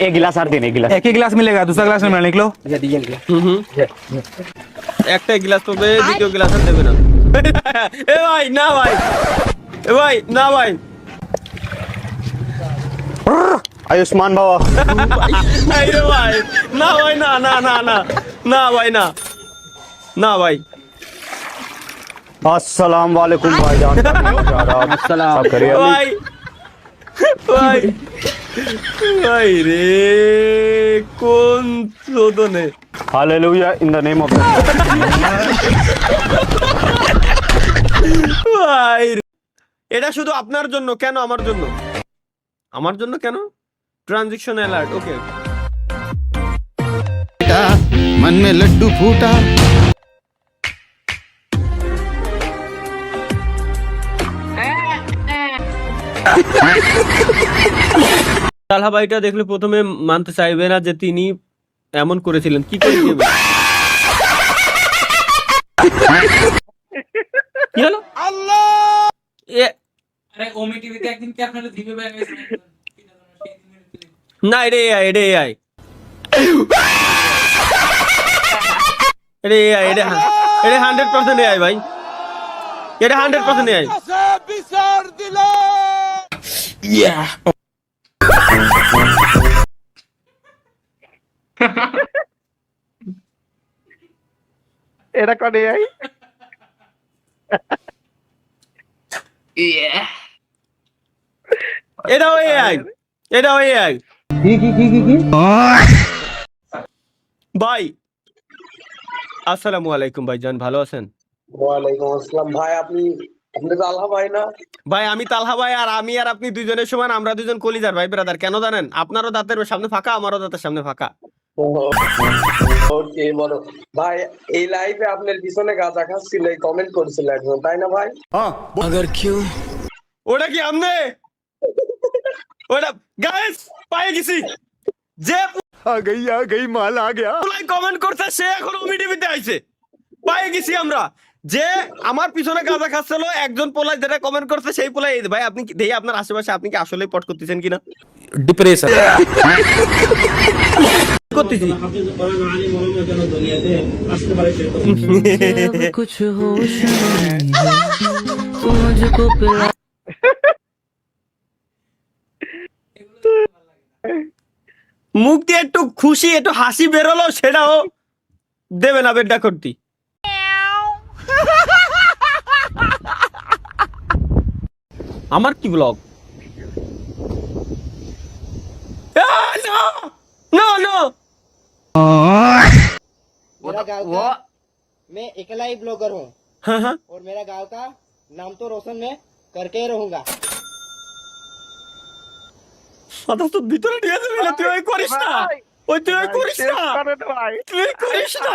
एक गिलास और दिन, एक गिलास। एक ही गिलास मिलेगा, दूसरा गिलास में निकलो। একটা গ্লাস পাবে, দ্বিতীয় গ্লাস আর দেবে না। এ ভাই না ভাই, এ ভাই না ভাই, आयुष्मान बाबा। এই রে ভাই না ভাই, না না না না না ভাই, না না ভাই। अस्सलाम वालेकुम भाईजान। सब करिए ভাই ভাই ভাই রে, কোন চোদনে। Hallelujah in the name of ভাই রে। এটা শুধু আপনার জন্য কেন, আমার জন্য, আমার জন্য কেন? Transaction alert. ओके मन में लड्डू फूटा। তালহা ভাইটা দেখলে প্রথমে মানতে চাইবে না যে তিনি এমন করেছিলেন। কি করেছিলেন? কি হলো? আল্লাহ! আরে ওমি টিভিতে একদিন কি আপনারা দিবে ভাই না, এটা এআই, এটা এআই, এটা এআই, এটা 100% এআই ভাই, এটা 100% এআই। एरा कौन है आई? এটাও এআই, এটাও এআই। ভাই আসসালামু আলাইকুম ভাইজান, ভালো আছেন? ওয়ালাইকুম আসসালাম ভাই। আপনি তো আল্লাহ ভাই না? ভাই আমি তালহা ভাই, আর আমি আর আপনি দুইজনের সমান, আমরা দুজন কলিজার ভাই ব্রাদার। কেন জানেন? আপনারও দাঁতের সামনে ফাঁকা, আমারও দাঁতের সামনে ফাঁকা। ওকে বলো ভাই, এই লাইভে আপনার পিছনে গাঁজা খাচ্ছিল, কমেন্ট করেছিল একজন, তাই না ভাই? ওটা কি আমনে? ওটা গাইস পায়ে গেছি, যে आ गई माल आ गया। কমেন্ট করছে সে এখন ওমি টিভিতে আইছে। পায়ে গেছি আমরা, যে আমার পিছনে গাঁজা খাচ্ছিল একজন পোলাই, যেটা কমেন্ট করছে সেই পোলাই। ভাই আপনি দেখি আপনার আশেপাশে আপনি কি আসলে পট করতেছেন কিনা? डिप्रेशन করতেছি। कुछ होश नहीं तू मुझको पिला। মুখ দিয়ে একটু খুশি, একটু হাসি বেরোলো, সেটাও দেবে না বেডা করতি। আমার কি ব্লগ? नो नो मेरा गांव का मैं अकेला ही ब्लॉगर हूँ हाँ हाँ और मेरा गांव का नाम तो रोशन मैं करके ही रहूंगा। কথা তো ভিতরে নিয়ে যাবে, তুই ওই করিস না, ওই তুই ওই করিস না, তুই করিস না।